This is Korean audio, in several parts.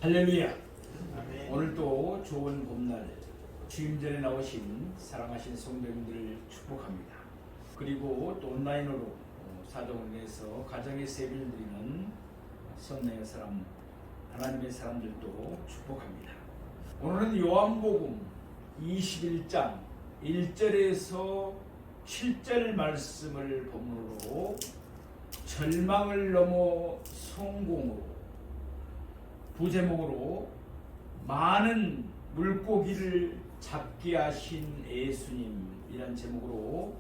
할렐루야. 아멘. 오늘도 좋은 봄날 주임전에 나오신 사랑하신 성도님들을 축복합니다. 그리고 또 온라인으로 사정원에서 가정의 세비를 드리는 선내의 사람, 하나님의 사람들도 축복합니다. 오늘은 요한복음 21장 1절에서 7절 말씀을 본문으로 절망을 넘어 성공으로, 부제목으로 많은 물고기를 잡게 하신 예수님이란 제목으로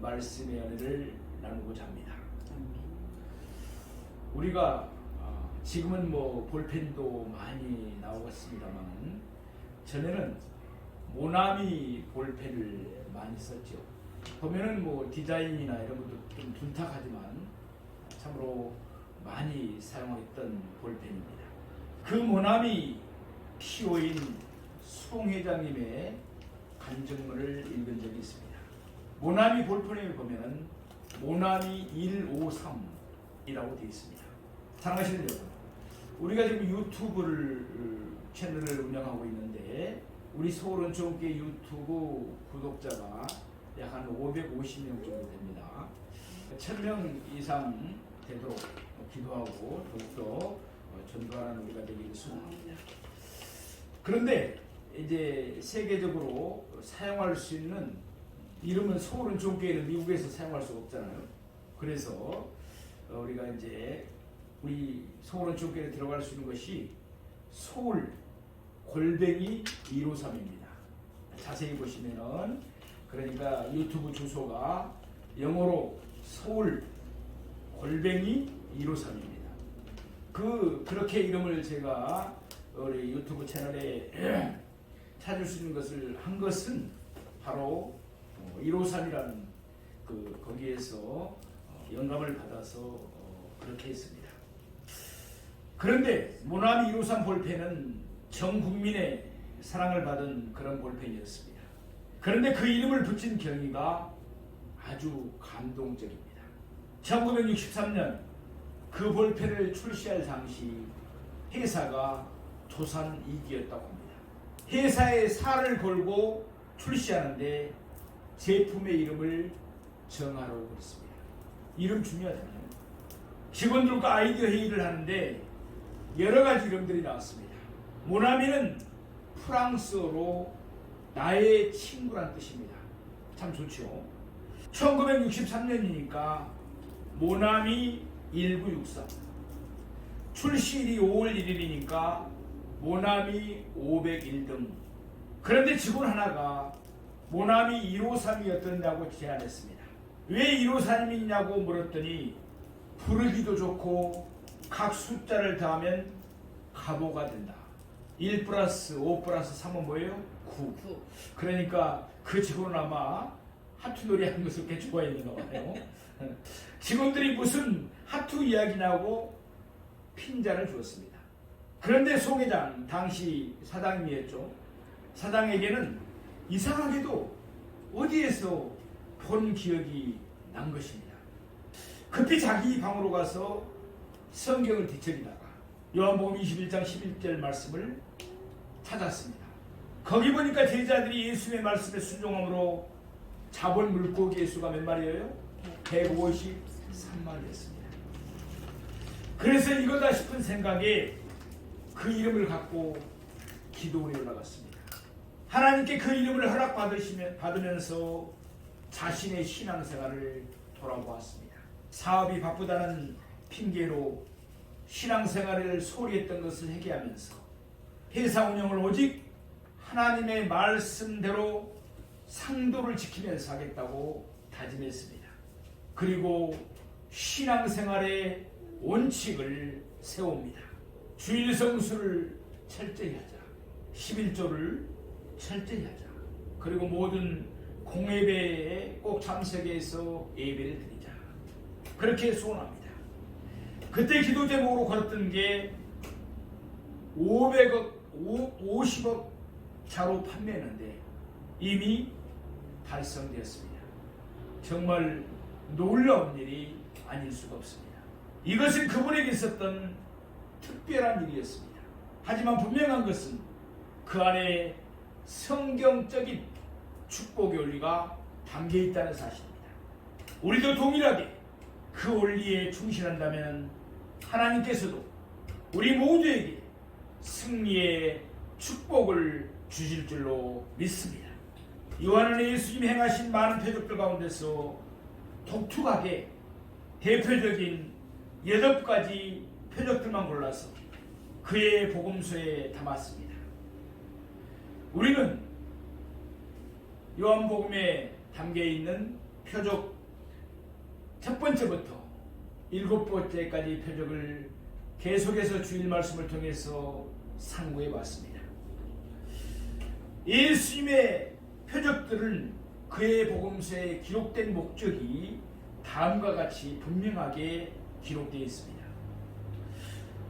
말씀의 은혜를 나누고자 합니다. 우리가 지금은 볼펜도 많이 나오겠습니다만 전에는 모나미 볼펜을 많이 썼죠. 보면은 디자인이나 이런 것도 좀 둔탁하지만 참으로 많이 사용했던 볼펜입니다. 그 모나미 PO인 송 회장님의 간증문을 읽은 적이 있습니다. 모나미 볼펜을 보면은 모나미 153이라고 되어 있습니다. 사랑하시는 여러분, 우리가 지금 유튜브를 채널을 운영하고 있는데 우리 서울원초교회 유튜브 구독자가 약 한 550명 정도 됩니다. 1000명 이상 되도록 기도하고 더욱더 전도하는 우리가 되기를 소원합니다. 그런데 이제 세계적으로 사용할 수 있는 이름은 서울원초교회는 미국에서 사용할 수 없잖아요. 그래서 우리가 이제 우리 서울원초교회에 들어갈 수 있는 것이 서울 골뱅이 153입니다. 자세히 보시면은 그러니까 유튜브 주소가 영어로 서울 골뱅이 153입니다. 그렇게 이름을 제가 우리 유튜브 채널에 찾을 수 있는 것을 한 것은 바로 153이라는 거기에서 영감을 받아서 그렇게 했습니다. 그런데 모나미 153 볼펜은 전 국민의 사랑을 받은 그런 볼펜이었습니다. 그런데 그 이름을 붙인 경위가 아주 감동적입니다. 1963년 그 볼펜을 출시할 당시 회사가 도산이기였다고 합니다. 회사에 살을 걸고 출시하는데 제품의 이름을 정하라고 그랬습니다. 이름 중요하잖아요. 직원들과 아이디어 회의를 하는데 여러 가지 이름들이 나왔습니다. 모나미는 프랑스어로 나의 친구란 뜻입니다. 참 좋죠. 1963년이니까 모나미 1963, 출시일이 5월 1일이니까 모나미 501등. 그런데 직원 하나가 모나미 153이었던다고 제안했습니다. 왜 153이냐고 물었더니 부르기도 좋고 각 숫자를 더하면 가보가 된다. 1 플러스 5 플러스 3은 뭐예요? 9. 그러니까 그 직원은 아마 하투놀이 하는 것을 그렇게 좋아했는가 봐요. 직원들이 무슨 하투 이야기나고 핀잔을 주었습니다. 그런데 송 회장, 당시 사장님이었죠. 사장에게는 이상하게도 어디에서 본 기억이 난 것입니다. 급히 자기 방으로 가서 성경을 뒤척이다가 요한복음 21장 11절 말씀을 찾았습니다. 거기 보니까 제자들이 예수의 말씀에 순종함으로 잡은 물고기의 수가 몇 마리예요? 153마리였습니다. 그래서 이거다 싶은 생각에 그 이름을 갖고 기도원에 올라갔습니다. 하나님께 그 이름을 허락받으면서 자신의 신앙생활을 돌아보았습니다. 사업이 바쁘다는 핑계로 신앙생활을 소홀히 했던 것을 회개하면서 회사 운영을 오직 하나님의 말씀대로 상도를 지키면서 하겠다고 다짐했습니다. 그리고 신앙생활의 원칙을 세웁니다. 주일 성수를 철저히 하자. 11조를 철저히 하자. 그리고 모든 공예배에 꼭 참석해서 예배를 드리자. 그렇게 소원합니다. 그때 기도 제목으로 걸었던 게 50억 자로 판매했는데 이미 달성되었습니다. 정말 놀라운 일이 아닐 수가 없습니다. 이것은 그분에게 있었던 특별한 일이었습니다. 하지만 분명한 것은 그 안에 성경적인 축복의 원리가 담겨 있다는 사실입니다. 우리도 동일하게 그 원리에 충실한다면 하나님께서도 우리 모두에게 승리의 축복을 주실 줄로 믿습니다. 요한은 예수님이 행하신 많은 표적들 가운데서 독특하게 대표적인 8가지 표적들만 골라서 그의 복음서에 담았습니다. 우리는 요한복음에 담겨있는 표적 첫 번째부터 7번째까지 표적을 계속해서 주일 말씀을 통해서 상고해 봤습니다. 예수님의 표적들은 그의 복음서에 기록된 목적이 다음과 같이 분명하게 기록되어 있습니다.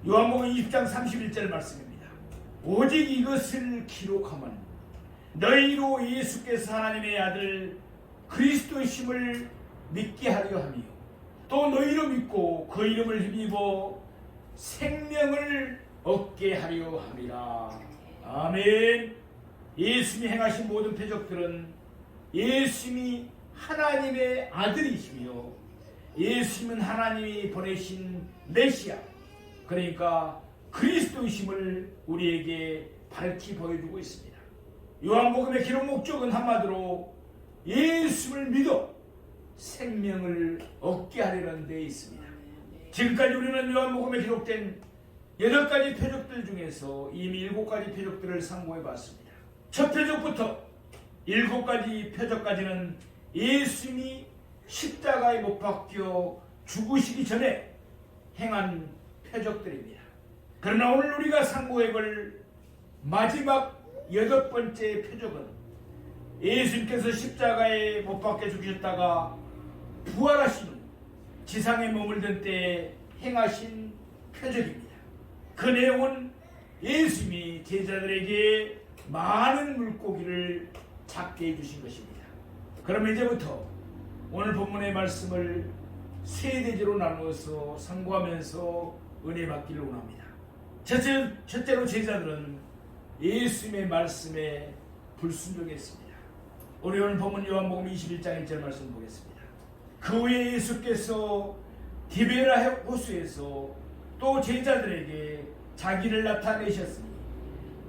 요한복음 20장 31절 말씀입니다. 오직 이것을 기록하면 너희로 예수께서 하나님의 아들 그리스도이심을 믿게 하려 하며 또 너희로 믿고 그 이름을 힘입어 생명을 얻게 하려 함이라. 아멘. 예수님이 행하신 모든 표적들은 예수님이 하나님의 아들이시며 예수님은 하나님이 보내신 메시아, 그러니까 그리스도이심을 우리에게 밝히 보여주고 있습니다. 요한복음의 기록 목적은 한마디로 예수를 믿어 생명을 얻게 하려는 데 있습니다. 지금까지 우리는 요한복음에 기록된 8가지 표적들 중에서 이미 7가지 표적들을 상고해 봤습니다. 첫 표적부터 7가지 표적까지는 예수님이 십자가에 못 박혀 죽으시기 전에 행한 표적들입니다. 그러나 오늘 우리가 상고해 볼 마지막 8번째 표적은 예수님께서 십자가에 못 박혀 죽으셨다가 부활하신 후 지상에 머물던 때에 행하신 표적입니다. 그 내용은 예수님이 제자들에게 많은 물고기를 잡게 해주신 것입니다. 그럼 이제부터 오늘 본문의 말씀을 세 대지로 나누어서 상고하면서 은혜 받기를 원합니다. 첫째로 제자들은 예수님의 말씀에 불순종했습니다. 우리 오늘 본문 요한복음 21장 1절 말씀 보겠습니다. 그 후에 예수께서 디베라 호수에서 또 제자들에게 자기를 나타내셨으니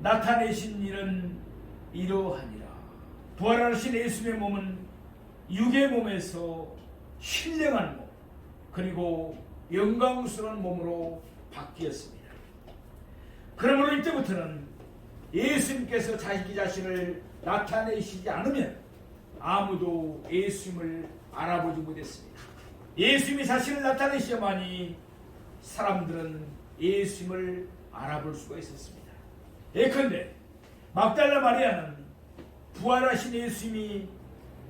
나타내신 일은 이러하니라. 부활하신 예수님의 몸은 육의 몸에서 신령한 몸 그리고 영광스러운 몸으로 바뀌었습니다. 그러므로 이때부터는 예수님께서 자기 자신을 나타내시지 않으면 아무도 예수님을 알아보지 못했습니다. 예수님이 자신을 나타내셔야만이 사람들은 예수님을 알아볼 수가 있었습니다. 예컨대 막달라 마리아는 부활하신 예수님이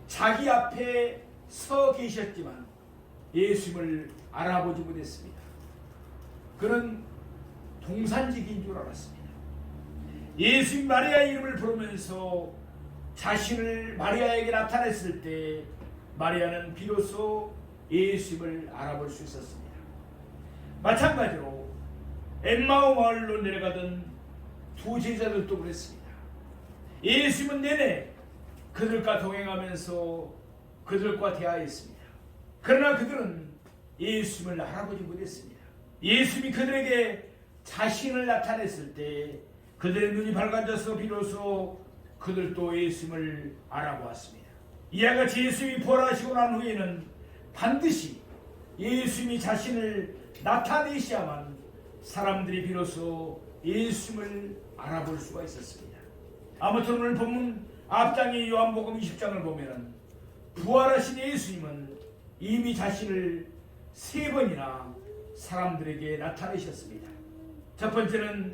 자기 앞에 서 계셨지만 예수님을 알아보지 못했습니다. 그는 동산직인 줄 알았습니다. 예수님 마리아의 이름을 부르면서 자신을 마리아에게 나타냈을 때 마리아는 비로소 예수님을 알아볼 수 있었습니다. 마찬가지로 엠마오 마을로 내려가던 두 제자들도 그랬습니다. 예수님은 내내 그들과 동행하면서 그들과 대화했습니다. 그러나 그들은 예수님을 알아보지 못했습니다. 예수님이 그들에게 자신을 나타냈을 때 그들의 눈이 밝아져서 비로소 그들도 예수님을 알아보았습니다. 이와 같이 예수님이 부활하시고 난 후에는 반드시 예수님이 자신을 나타내셔야만 사람들이 비로소 예수님을 알아볼 수가 있었습니다. 아무튼 오늘 본문 앞장의 요한복음 20장을 보면 부활하신 예수님은 이미 자신을 3번이나 사람들에게 나타내셨습니다. 첫 번째는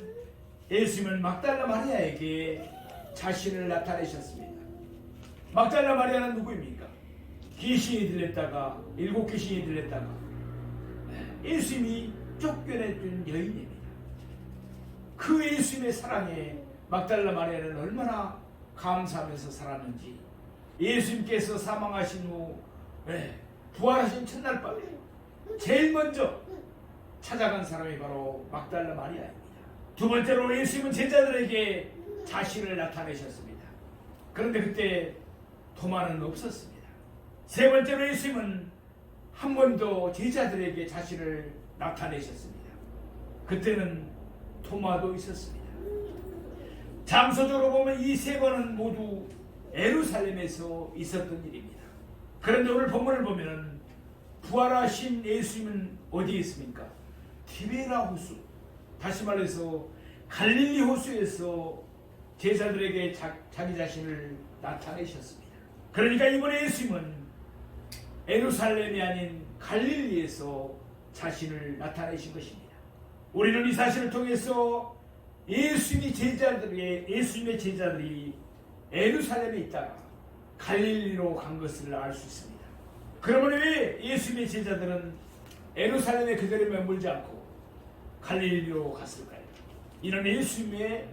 예수님은 막달라 마리아에게 자신을 나타내셨습니다. 막달라 마리아는 누구입니까? 귀신이 들렸다가 7 귀신이 들렸다가 예수님이 쫓겨내준 여인입니다. 그 예수님의 사랑에 막달라 마리아는 얼마나 감사하면서 살았는지 예수님께서 사망하신 후 부활하신 첫날 밤에 제일 먼저 찾아간 사람이 바로 막달라 마리아입니다. 두 번째로 예수님은 제자들에게 자신을 나타내셨습니다. 그런데 그때 도마는 없었습니다. 세 번째로 예수님은 한 번 더 제자들에게 자신을 나타내셨습니다. 그때는 도마도 있었습니다. 장소적으로 보면 이 세 번은 모두 예루살렘에서 있었던 일입니다. 그런데 오늘 본문을 보면 부활하신 예수님은 어디에 있습니까? 티베라 호수, 다시 말해서 갈릴리 호수에서 제자들에게 자기 자신을 나타내셨습니다. 그러니까 이번에 예수님은 예루살렘이 아닌 갈릴리에서 자신을 나타내신 것입니다. 우리는 이 사실을 통해서 예수님의 제자들이 예루살렘에 있다가 갈릴리로 간 것을 알 수 있습니다. 그러면 왜 예수님의 제자들은 예루살렘에 그대로 머물지 않고 갈릴리로 갔을까요? 이는 예수님의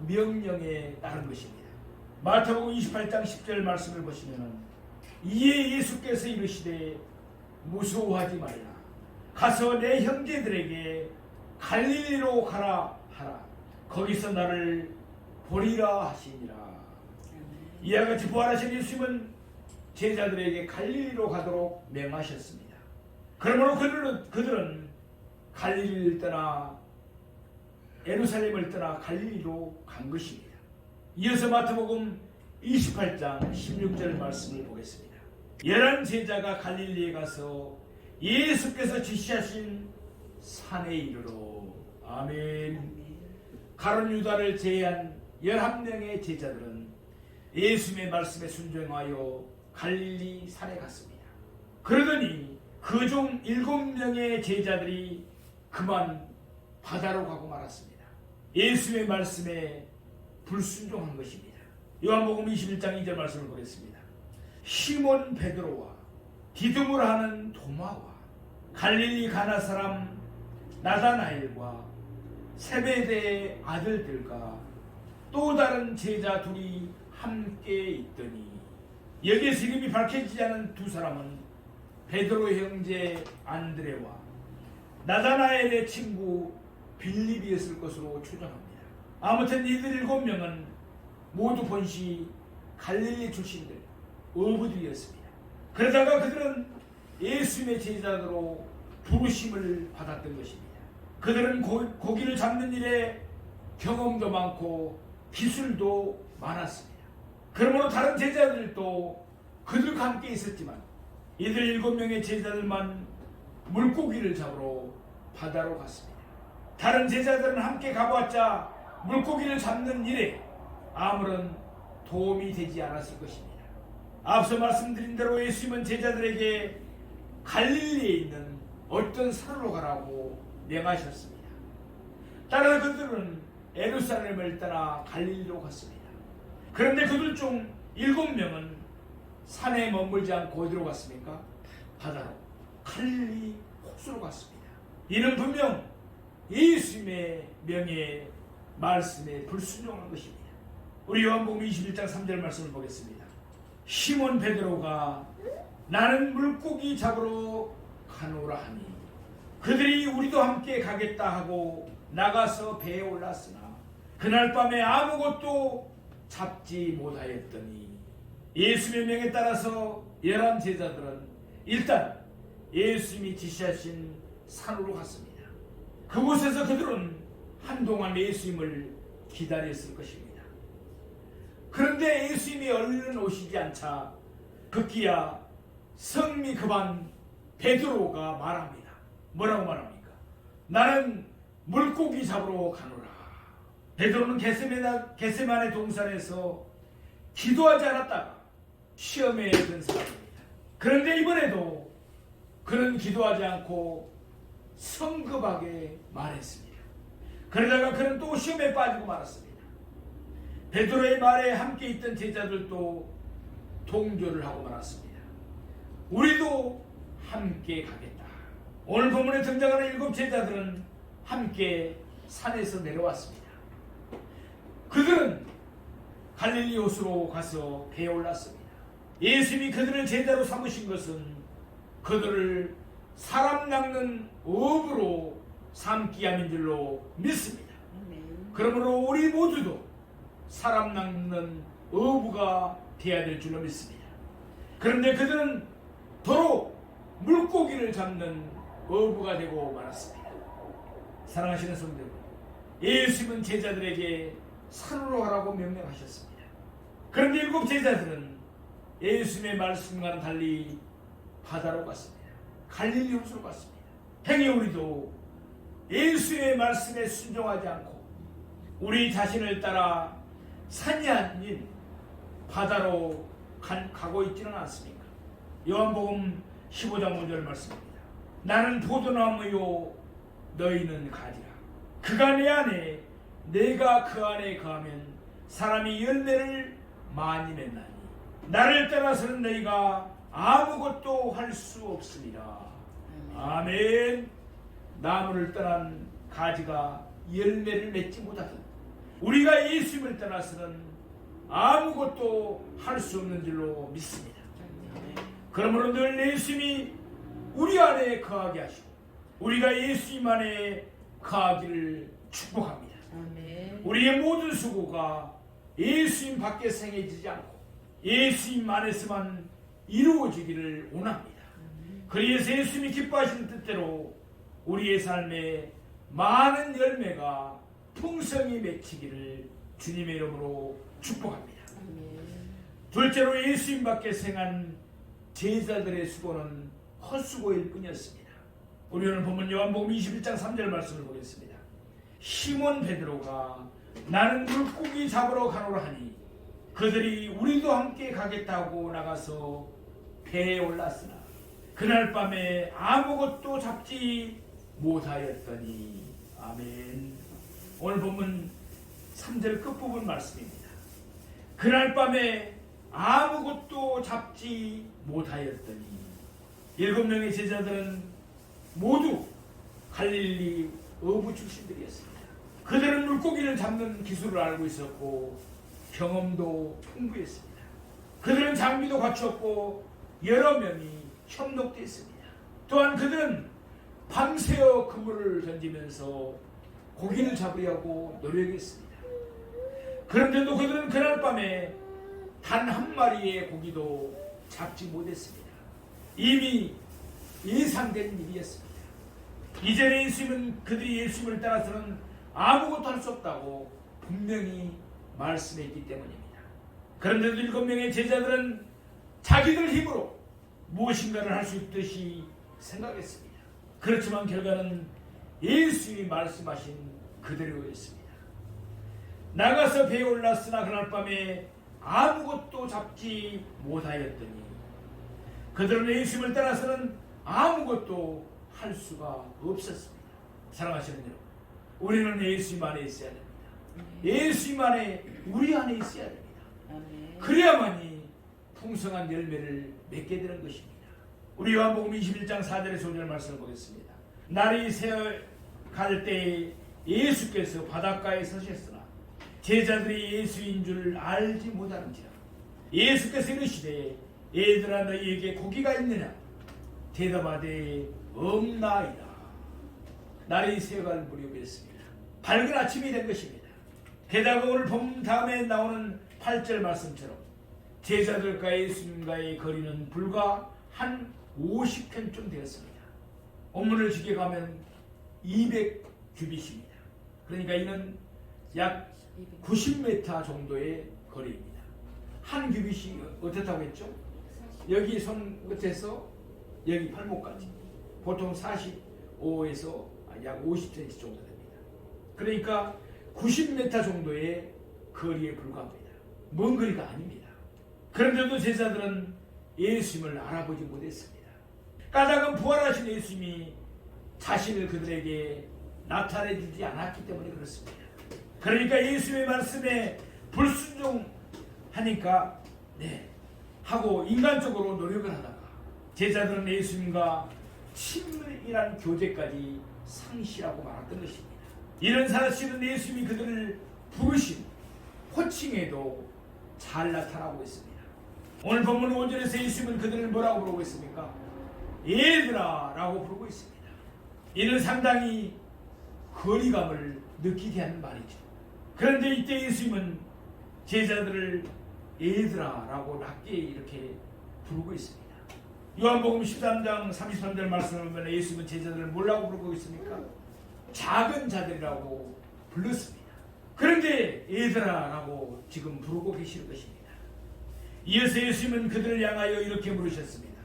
명령에 따른 것입니다. 마태복음 28장 10절 말씀을 보시면 이에 예수께서 이르시되 무서워하지 말라. 가서 내 형제들에게 갈릴리로 가라 하라. 거기서 나를 보리라 하시니라. 이와 같이 부활하신 예수님은 제자들에게 갈릴리로 가도록 명하셨습니다. 그러므로 그들은 갈릴리를 떠나 예루살렘을 떠나 갈릴리로 간 것입니다. 이어서 마태복음 28장 16절 말씀을 보겠습니다. 11 제자가 갈릴리에 가서 예수께서 지시하신 산에 이르러. 아멘. 가룟 유다를 제외한 11명의 제자들은 예수님의 말씀에 순종하여 갈릴리 산에 갔습니다. 그러더니 그중 7명의 제자들이 그만 바다로 가고 말았습니다. 예수님의 말씀에 불순종한 것입니다. 요한복음 21장 2절 말씀을 보겠습니다. 시몬 베드로와 디두무라 하는 도마와 갈릴리 가나 사람 나다나엘과 세베대의 아들들과 또 다른 제자 둘이 함께 있더니 여기에서 이름이 밝혀지지 않은 두 사람은 베드로의 형제 안드레와 나다나엘의 친구 빌립이었을 것으로 추정합니다. 아무튼 이들 7명은 모두 본시 갈릴리 출신들 어부들이었습니다. 그러다가 그들은 예수님의 제자로 부르심을 받았던 것입니다. 그들은 고기를 잡는 일에 경험도 많고 기술도 많았습니다. 그러므로 다른 제자들도 그들과 함께 있었지만 이들 7명의 제자들만 물고기를 잡으러 바다로 갔습니다. 다른 제자들은 함께 가보았자 물고기를 잡는 일에 아무런 도움이 되지 않았을 것입니다. 앞서 말씀드린 대로 예수님은 제자들에게 갈릴리에 있는 어떤 산으로 가라고 명하셨습니다. 따라서 그들은 예루살렘을 떠나 갈릴리로 갔습니다. 그런데 그들 중 7명은 산에 머물지 않고 어디로 갔습니까? 바다로, 갈릴리 호수로 갔습니다. 이는 분명 예수님의 명예 말씀에 불순종한 것입니다. 우리 요한복음 21장 3절 말씀을 보겠습니다. 시몬 베드로가 나는 물고기 잡으러 가노라 하니 그들이 우리도 함께 가겠다 하고 나가서 배에 올랐으나 그날 밤에 아무것도 잡지 못하였더니 예수님의 명에 따라서 11 제자들은 일단 예수님이 지시하신 산으로 갔습니다. 그곳에서 그들은 한동안 예수님을 기다렸을 것입니다. 그런데 예수님이 얼른 오시지 않자 급기야 성미 급한 베드로가 말합니다. 뭐라고 말합니까? 나는 물고기 잡으러 가노라. 베드로는 겟세마네 동산에서 기도하지 않았다가 시험에 든 사람입니다. 그런데 이번에도 그는 기도하지 않고 성급하게 말했습니다. 그러다가 그는 또 시험에 빠지고 말았습니다. 베드로의 말에 함께 있던 제자들도 동조를 하고 말았습니다. 우리도 함께 가겠다. 오늘 본문에 등장하는 7 제자들은 함께 산에서 내려왔습니다. 그들은 갈릴리 호수로 가서 배에 올랐습니다. 예수님이 그들을 제자로 삼으신 것은 그들을 사람 낚는 어부로 삼기 함인 줄로 믿습니다. 그러므로 우리 모두도 사람 낚는 어부가 되어야 될 줄로 믿습니다. 그런데 그들은 도로 물고기를 잡는 어부가 되고 말았습니다. 사랑하시는 성도 여러분, 예수님은 제자들에게 산으로 가라고 명령하셨습니다. 그런데 7 제자들은 예수님의 말씀과는 달리 바다로 갔습니다. 갈릴리 호수로 갔습니다. 행여 우리도 예수의 말씀에 순종하지 않고 우리 자신을 따라 산이 아닌 바다로 가고 있지는 않습니까? 요한복음 15장 5절 말씀입니다. 나는 포도나무요 너희는 가지라. 그가 내 안에 내가 그 안에 거하면 사람이 열매를 많이 맺나니 나를 따라서는 너희가 아무것도 할 수 없으리라. 아멘. 나무를 떠난 가지가 열매를 맺지 못하듯 우리가 예수님을 떠나서는 아무것도 할 수 없는 줄로 믿습니다. 그러므로 늘 예수님이 우리 안에 거하게 하시고 우리가 예수님 안에 거하기를 축복합니다. 우리의 모든 수고가 예수님 밖에 생겨지지 않고 예수님 안에서만 이루어지기를 원합니다. 그래서 예수님이 기뻐하시는 뜻대로 우리의 삶에 많은 열매가 풍성히 맺히기를 주님의 이름으로 축복합니다. 둘째로 예수님 밖에 생한 제자들의 수고는 헛수고일 뿐이었습니다. 우리 오늘 본문 요한복음 21장 3절 말씀을 보겠습니다. 시몬 베드로가 나는 물고기 잡으러 가노라 하니 그들이 우리도 함께 가겠다고 나가서 배에 올랐으나 그날 밤에 아무것도 잡지 못하였더니. 아멘. 오늘 본문 3절 끝부분 말씀입니다. 그날 밤에 아무것도 잡지 못하였더니 7명의 제자들은 모두 갈릴리 어부 출신들이었습니다. 그들은 물고기를 잡는 기술을 알고 있었고 경험도 풍부했습니다. 그들은 장비도 갖추었고 여러 명이 협력되었습니다. 또한 그들은 밤새워 그물을 던지면서 고기를 잡으려고 노력했습니다. 그런데도 그들은 그날 밤에 단 한 마리의 고기도 잡지 못했습니다. 이미 예상된 일이었습니다. 이전에 예수님은 그들이 예수님을 따라서는 아무것도 할 수 없다고 분명히 말씀했기 때문입니다. 그런데도 7명의 제자들은 자기들 힘으로 무엇인가를 할 수 있듯이 생각했습니다. 그렇지만 결과는 예수님이 말씀하신 그대로였습니다. 나가서 배에 올랐으나 그날 밤에 아무것도 잡지 못하였더니 그들은 예수님을 따라서는 아무것도 할 수가 없었습니다. 사랑하시는 여러분, 우리는 예수님 안에 있어야 됩니다. 예수님 안에 우리 안에 있어야 됩니다. 그래야만이 풍성한 열매를 맺게 되는 것입니다. 우리 요한복음 21장 4절에서 5절 말씀을 보겠습니다. 날이 새어갈 때에 예수께서 바닷가에 서셨으나 제자들이 예수인 줄 알지 못하는지라. 예수께서 이르시되 얘들아 너희에게 고기가 있느냐? 대답하되 없나이다. 날이 새어갈 무렵이었습니다. 밝은 아침이 된 것입니다. 게다가 오늘 본 다음에 나오는 8절 말씀처럼 제자들과 예수님과의 거리는 불과 한 50편쯤 되었습니다. 원문을 쉽게 가면 200규빗입니다. 그러니까 이는 약 90m 정도의 거리입니다. 한 규빗이 어떻다고 했죠? 여기 손끝에서 여기 팔목까지 보통 45에서 약 50cm 정도 됩니다. 그러니까 90m 정도의 거리에 불과합니다. 먼 거리가 아닙니다. 그런데도 제자들은 예수님을 알아보지 못했습니다. 까닭은 부활하신 예수님이 자신을 그들에게 나타내주지 않았기 때문에 그렇습니다. 그러니까 예수님의 말씀에 불순종하니까 하고 인간적으로 노력을 하다가 제자들은 예수님과 친밀한 교제까지 상실하고 말았던 것입니다. 이런 사실은 예수님이 그들을 부르신 호칭에도 잘 나타나고 있습니다. 오늘 본문 5절에서 예수님은 그들을 뭐라고 부르고 있습니까? 얘들아 라고 부르고 있습니다. 이는 상당히 거리감을 느끼게 하는 말이죠. 그런데 이때 예수님은 제자들을 얘들아라고 낮게 이렇게 부르고 있습니다. 요한복음 13장 33절 말씀을 보면 예수님은 제자들을 뭐라고 부르고 있습니까? 작은 자들이라고 불렀습니다. 그런데 얘들아라고 지금 부르고 계시는 것입니다. 이어서 예수님은 그들을 향하여 이렇게 물으셨습니다.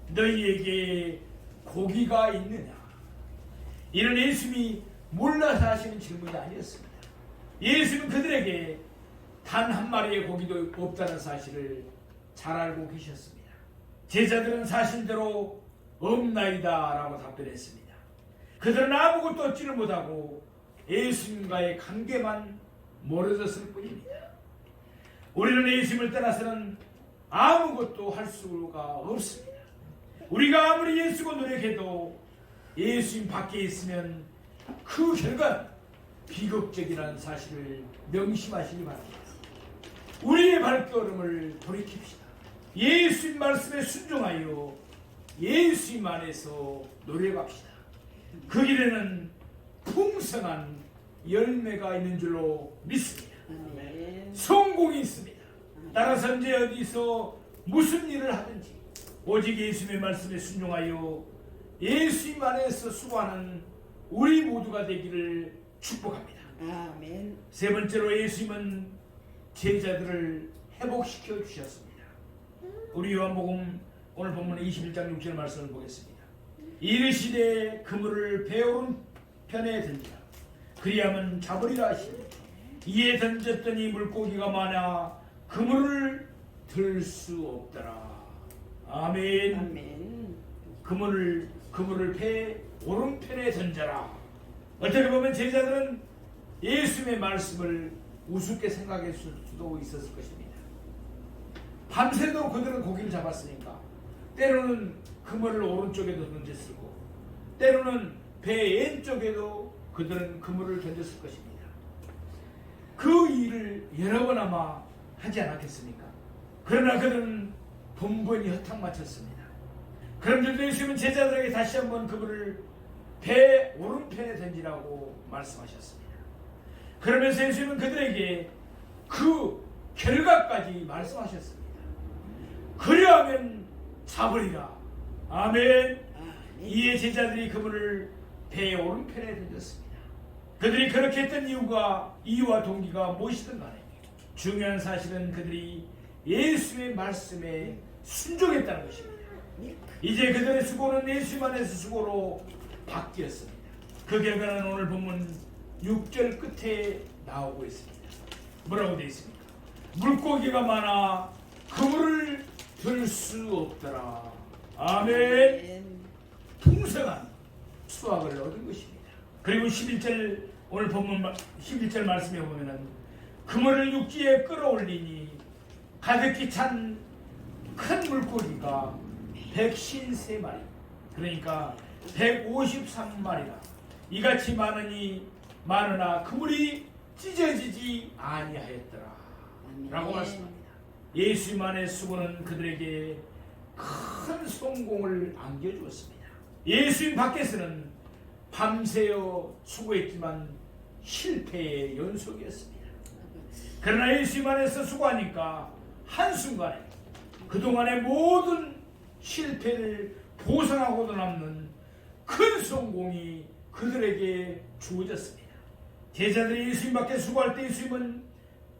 너희에게 고기가 있느냐? 이런 예수님이 몰라서 하시는 질문이 아니었습니다. 예수님은 그들에게 단 한 마리의 고기도 없다는 사실을 잘 알고 계셨습니다. 제자들은 사실대로 없나이다 라고 답변했습니다. 그들은 아무것도 얻지를 못하고 예수님과의 관계만 멀어졌을 뿐입니다. 우리는 예수님을 떠나서는 아무것도 할 수가 없습니다. 우리가 아무리 예수고 노력해도 예수님 밖에 있으면 그 결과는 비극적이라는 사실을 명심하시기 바랍니다. 우리의 발걸음을 돌이킵시다. 예수님 말씀에 순종하여 예수님 안에서 노력합시다. 그 길에는 풍성한 열매가 있는 줄로 믿습니다. 성공이 있습니다. 따라서 언제 어디서 무슨 일을 하든지 오직 예수님의 말씀에 순종하여 예수님 안에서 수고하는 우리 모두가 되기를 축복합니다. 아멘. 세 번째로 예수님은 제자들을 회복시켜 주셨습니다. 우리 요한복음 오늘 본문 21장 6절 말씀을 보겠습니다. 이르시되 그물을 배 오른편에 던지라 그리하면 잡으리라 하시니 이에 던졌더니 물고기가 많아 그물을 들 수 없더라. 아멘. 아멘. 그물을 배 오른편에 던져라. 어떻게 보면 제자들은 예수님의 말씀을 우습게 생각할 수도 있었을 것입니다. 밤새도록 그들은 고기를 잡았으니까 때로는 그물을 오른쪽에도 던졌을 거고 때로는 배 왼쪽에도 그들은 그물을 던졌을 것입니다. 그 일을 여러 번 아마 하지 않았겠습니까? 그러나 그들은 번번이 허탕 맞췄습니다. 그런데도 예수님은 제자들에게 다시 한번 그물을 배 오른편에 던지라고 말씀하셨습니다. 그러면서 예수님은 그들에게 그 결과까지 말씀하셨습니다. 그리하면 잡으리라. 아멘. 이에 제자들이 그물을 배 오른편에 던졌습니다. 그들이 그렇게 했던 이유와 동기가 무엇이든 간에 중요한 사실은 그들이 예수의 말씀에 순종했다는 것입니다. 이제 그들의 수고는 예수 안에서 수고로 바뀌었습니다. 그 결과는 오늘 본문 6절 끝에 나오고 있습니다. 뭐라고 되어 있습니까? 물고기가 많아 그물을 들 수 없더라. 아멘. 풍성한 수확을 얻은 것입니다. 그리고 11절 오늘 본문 11절 말씀에 보면은 그물을 육지에 끌어올리니 가득히 찬 큰 물고기가 153마리 그러니까 153마리라 이같이 많으나 그물이 찢어지지 아니하였더라 라고 말씀합니다. 예수님 안의 수고는 그들에게 큰 성공을 안겨주었습니다. 예수님 밖에서는 밤새워 수고했지만 실패의 연속이었습니다. 그러나 예수님 안에서 수고하니까 한순간에 그동안의 모든 실패를 보상하고도 남는 큰 성공이 그들에게 주어졌습니다. 제자들이 예수님 밖에 수고할 때 예수님은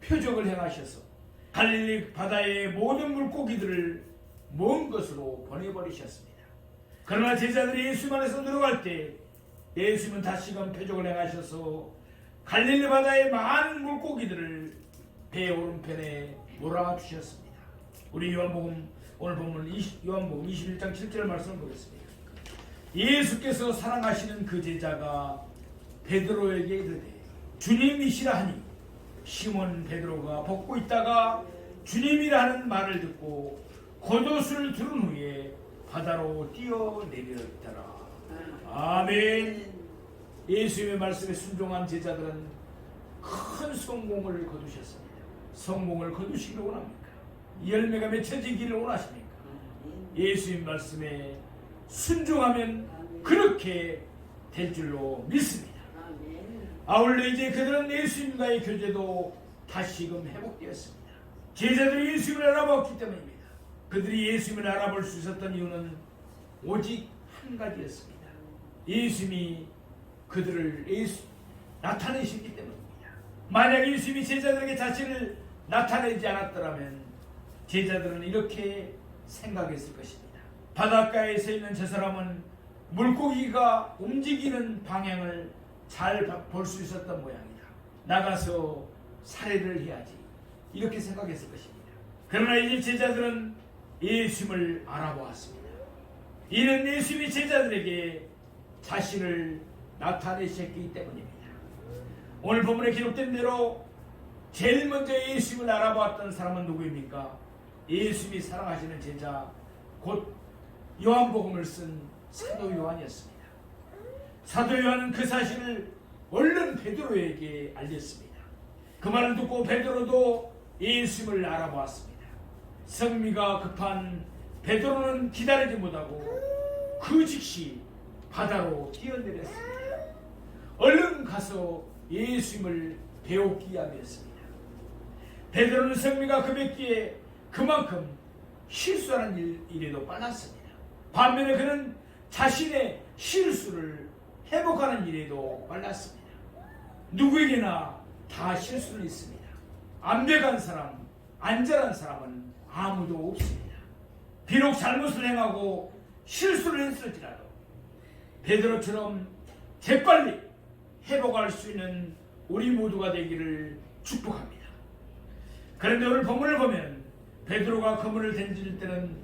표적을 행하셔서 갈릴리 바다의 모든 물고기들을 먼 것으로 보내버리셨습니다. 그러나 제자들이 예수님 안에서 들어갈 때 예수님은 다시금 표적을 행하셔서 갈릴리 바다의 많은 물고기들을 배 오른편에 몰아주셨습니다. 우리 요한복음 오늘 보면 요한복음 21장 7절 말씀을 보겠습니다. 예수께서 사랑하시는 그 제자가 베드로에게 이르되 주님이시라 하니 시몬 베드로가 벗고 있다가 주님이라 하는 말을 듣고 겉옷을 두른 후에 바다로 뛰어내렸더라. 아멘. 예수님의 말씀에 순종한 제자들은 큰 성공을 거두셨습니다. 성공을 거두시기를 원합니까? 열매가 맺혀지기를 원하십니까? 예수님 말씀에 순종하면 그렇게 될 줄로 믿습니다. 아울러 이제 그들은 예수님과의 교제도 다시금 회복되었습니다. 제자들이 예수님을 알아봤기 때문입니다. 그들이 예수님을 알아볼 수 있었던 이유는 오직 한 가지였습니다. 예수님이 그들을 나타내시기 때문입니다. 만약 예수님이 제자들에게 자신을 나타내지 않았더라면 제자들은 이렇게 생각했을 것입니다. 바닷가에 서 있는 저 사람은 물고기가 움직이는 방향을 잘 볼 수 있었던 모양이다. 나가서 살해를 해야지. 이렇게 생각했을 것입니다. 그러나 이제 제자들은 예수님을 알아보았습니다. 이는 예수님이 제자들에게 자신을 나타내셨기 때문입니다. 오늘 본문에 기록된 대로 제일 먼저 예수님을 알아보았던 사람은 누구입니까? 예수님이 사랑하시는 제자, 곧 요한복음을 쓴 사도 요한이었습니다. 사도 요한은 그 사실을 얼른 베드로에게 알렸습니다. 그 말을 듣고 베드로도 예수님을 알아보았습니다. 성미가 급한 베드로는 기다리지 못하고 그 즉시 바다로 뛰어내렸습니다. 얼른 가서 예수님을 배우기 위함이었습니다. 베드로는 성미가 급했기에 그만큼 실수하는 일에도 빨랐습니다. 반면에 그는 자신의 실수를 회복하는 일에도 빨랐습니다. 누구에게나 다 실수는 있습니다. 완벽한 사람, 안전한 사람은 아무도 없습니다. 비록 잘못을 행하고 실수를 했을지라도 베드로처럼 재빨리 회복할 수 있는 우리 모두가 되기를 축복합니다. 그런데 오늘 본문을 보면 베드로가 그물을 던질 때는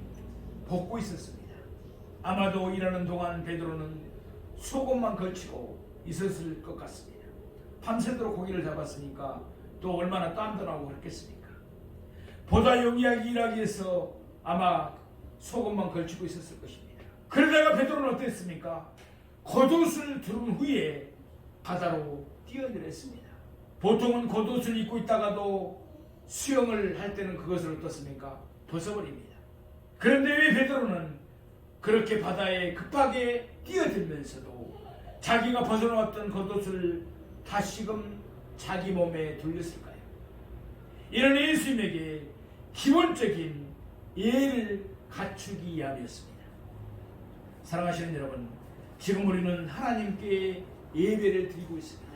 벗고 있었습니다. 아마도 일하는 동안 베드로는 속옷만 걸치고 있었을 것 같습니다. 밤새도록 고기를 잡았으니까 또 얼마나 땀도 나고 그랬겠습니까? 보다 용이하게 일하기 위해서 아마 속옷만 걸치고 있었을 것입니다. 그러다가 베드로는 어땠습니까? 겉옷을 두른 후에 바다로 뛰어내렸습니다. 보통은 겉옷을 입고 있다가도 수영을 할 때는 그것을 어떻습니까? 벗어버립니다. 그런데 왜 베드로는 그렇게 바다에 급하게 뛰어들면서도 자기가 벗어놓았던 겉옷을 다시금 자기 몸에 돌렸을까요? 이런 예수님에게 기본적인 예를 갖추기 위함이었습니다. 사랑하시는 여러분, 지금 우리는 하나님께 예배를 드리고 있습니다.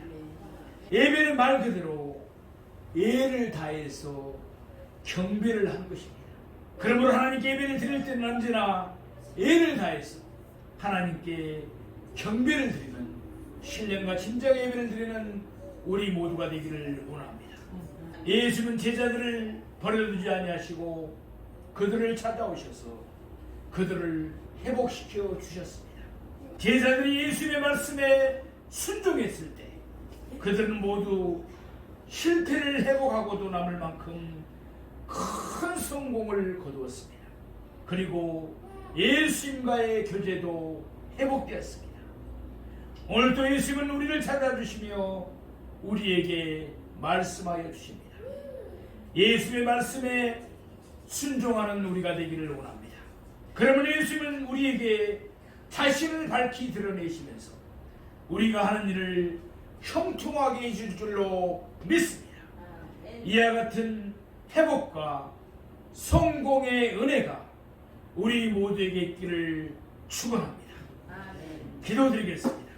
예배는 말 그대로 예를 다해서 경배를 하는 것입니다. 그러므로 하나님께 예배를 드릴 때는 언제나 예를 다해서 하나님께 경배를 드리는, 신령과 진정의 예배를 드리는 우리 모두가 되기를 원합니다. 예수는 제자들을 버려두지 아니하시고 그들을 찾아오셔서 그들을 회복시켜 주셨습니다. 제자들이 예수님의 말씀에 순종했을 때 그들은 모두 실패를 회복하고도 남을 만큼 큰 성공을 거두었습니다. 그리고 예수님과의 교제도 회복되었습니다. 오늘도 예수님은 우리를 찾아주시며 우리에게 말씀하여 주십니다. 예수님의 말씀에 순종하는 우리가 되기를 원합니다. 그러면 예수님은 우리에게 자신을 밝히 드러내시면서 우리가 하는 일을 형통하게 해줄 줄로 믿습니다. 이와 같은 회복과 성공의 은혜가 우리 모두에게 있기를 축원합니다. 기도드리겠습니다.